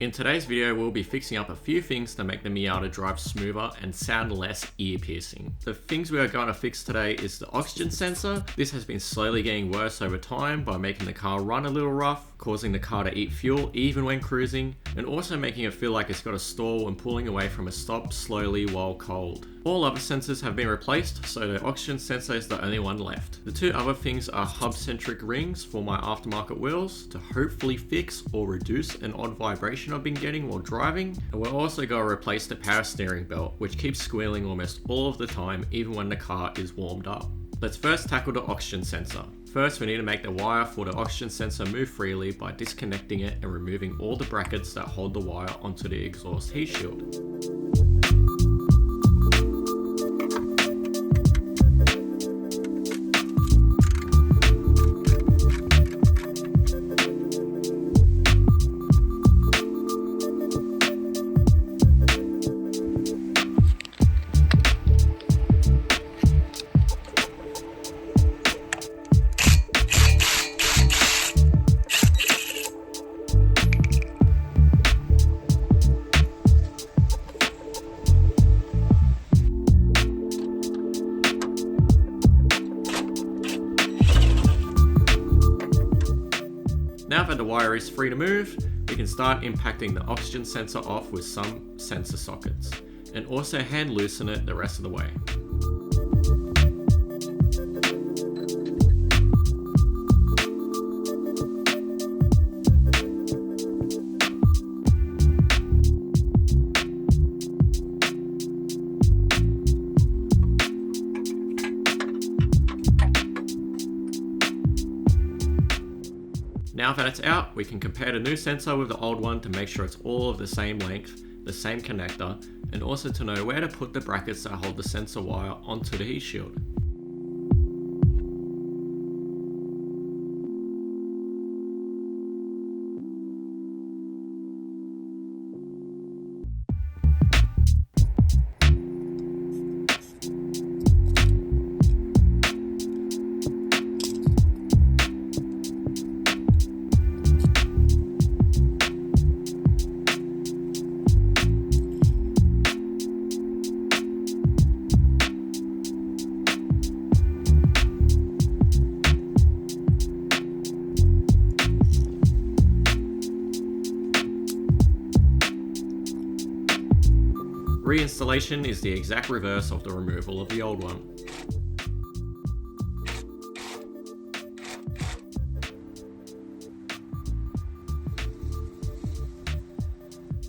In today's video, we'll be fixing up a few things to make the Miata drive smoother and sound less ear-piercing. The things we are going to fix today is the oxygen sensor. This has been slowly getting worse over time by making the car run a little rough, causing the car to eat fuel even when cruising, and also making it feel like it's got to stall when pulling away from a stop slowly while cold. All other sensors have been replaced, so the oxygen sensor is the only one left. The two other things are hub-centric rings for my aftermarket wheels to hopefully fix or reduce an odd vibration I've been getting while driving, and we're also going to replace the power steering belt, which keeps squealing almost all of the time even when the car is warmed up. Let's first tackle the oxygen sensor. First, we need to make the wire for the oxygen sensor move freely by disconnecting it and removing all the brackets that hold the wire onto the exhaust heat shield. Now that the wire is free to move, we can start impacting the oxygen sensor off with some sensor sockets, and also hand loosen it the rest of the way. Now that it's out, we can compare the new sensor with the old one to make sure it's all of the same length, the same connector, and also to know where to put the brackets that hold the sensor wire onto the heat shield. Reinstallation is the exact reverse of the removal of the old one.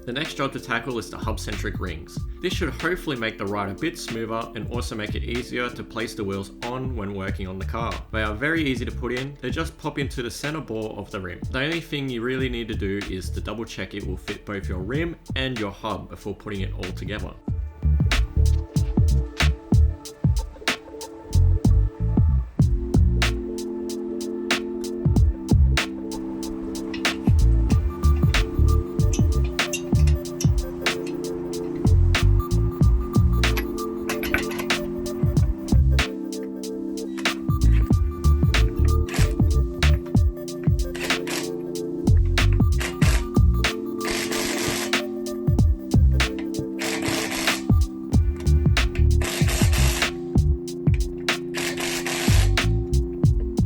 The next job to tackle is the hub-centric rings. This should hopefully make the ride a bit smoother and also make it easier to place the wheels on when working on the car. They are very easy to put in, they just pop into the center bore of the rim. The only thing you really need to do is to double check it will fit both your rim and your hub before putting it all together.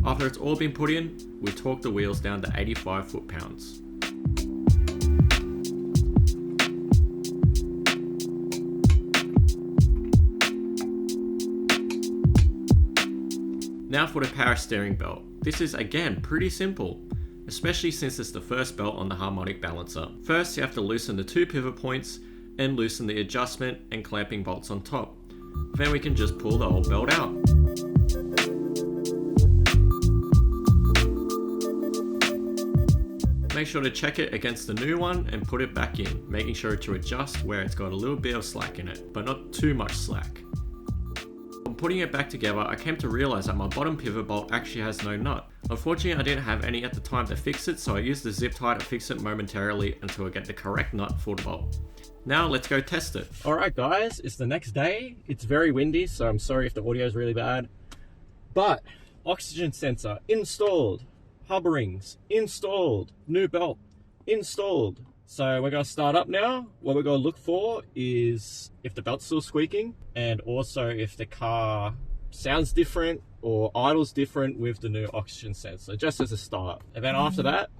After it's all been put in, we torque the wheels down to 85 foot-pounds. Now for the power steering belt. This is again pretty simple, especially since it's the first belt on the harmonic balancer. First, you have to loosen the two pivot points and loosen the adjustment and clamping bolts on top. Then we can just pull the old belt out. Make sure to check it against the new one and put it back in, making sure to adjust where it's got a little bit of slack in it, but not too much slack. When putting it back together, I came to realize that my bottom pivot bolt actually has no nut. Unfortunately, I didn't have any at the time to fix it, so I used the zip tie to fix it momentarily until I get the correct nut for the bolt. Now let's go test it. Alright guys, it's the next day. It's very windy, so I'm sorry if the audio is really bad. But oxygen sensor installed, hub rings installed, new belt installed. So we're going to start up now. What we're going to look for is if the belt's still squeaking, and also if the car sounds different or idles different with the new oxygen sensor, just as a start. And then after that,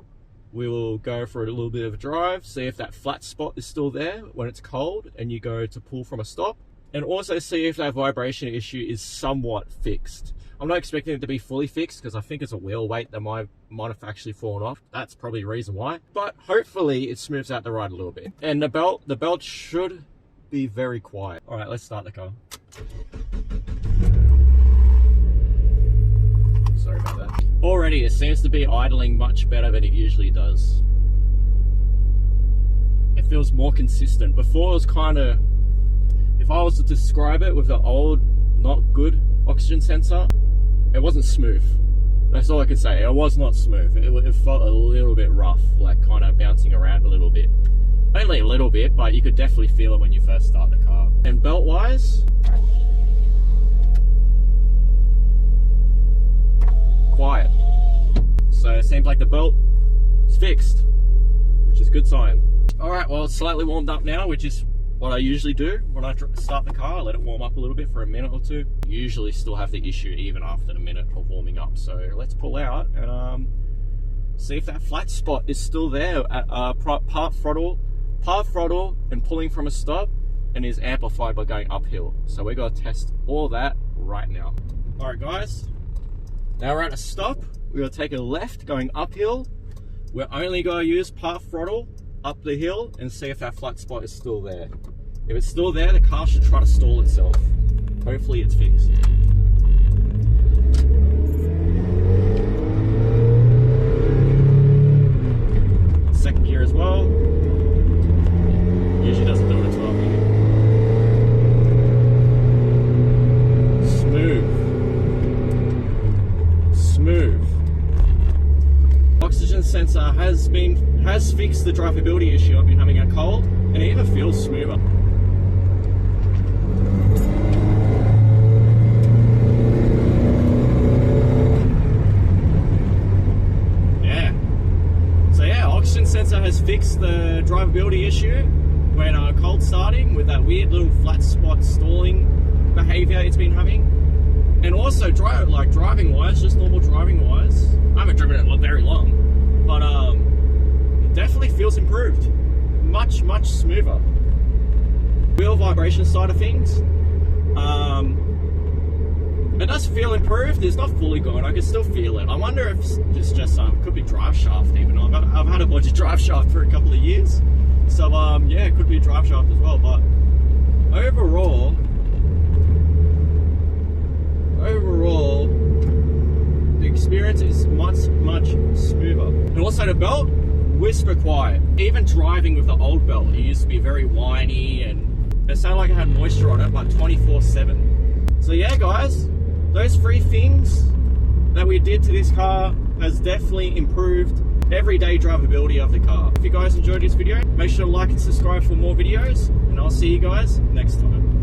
we will go for a little bit of a drive, see if that flat spot is still there when it's cold and you go to pull from a stop, and also see if that vibration issue is somewhat fixed. I'm not expecting it to be fully fixed because I think it's a wheel weight that might have actually fallen off. That's probably the reason why. But hopefully it smooths out the ride a little bit. And the belt should be very quiet. All right, let's start the car. Sorry about that. Already it seems to be idling much better than it usually does. It feels more consistent. Before it was kind of, if I was to describe it with the old, not good oxygen sensor, it wasn't smooth. That's all I could say. It was not smooth. It felt a little bit rough, like kind of bouncing around a little bit. Only a little bit, but you could definitely feel it when you first start the car. And belt-wise, quiet. So it seems like the belt is fixed, which is a good sign. All right, well, it's slightly warmed up now, which is what I usually do when I start the car. I let it warm up a little bit for a minute or two. Usually still have the issue even after the minute of warming up. So let's pull out and see if that flat spot is still there at part throttle and pulling from a stop, and is amplified by going uphill. So we're going to test all that right now. All right, guys. Now we're at a stop. We're going to take a left going uphill. We're only going to use part throttle up the hill and see if that flat spot is still there. If it's still there, the car should try to stall itself. Hopefully it's fixed. Second gear as well. Usually doesn't do it as well. Smooth. Oxygen sensor has fixed the drivability issue I've been having at cold, and it even feels smoother. Oxygen sensor has fixed the drivability issue when cold starting, with that weird little flat spot stalling behavior it's been having. And also driving wise, just normal driving wise, I haven't driven it very long, but it definitely feels improved. Much smoother. Wheel vibration side of things, it does feel improved. It's not fully gone. I can still feel it. I wonder if it's just could be drive shaft even. I've had a bunch of drive shaft for a couple of years, so yeah, it could be drive shaft as well. But overall, the experience is much smoother. And also the belt, whisper quiet. Even driving with the old belt, it used to be very whiny and it sounded like it had moisture on it, like 24/7. So yeah, guys, those 3 things that we did to this car has definitely improved everyday drivability of the car. If you guys enjoyed this video, make sure to like and subscribe for more videos, and I'll see you guys next time.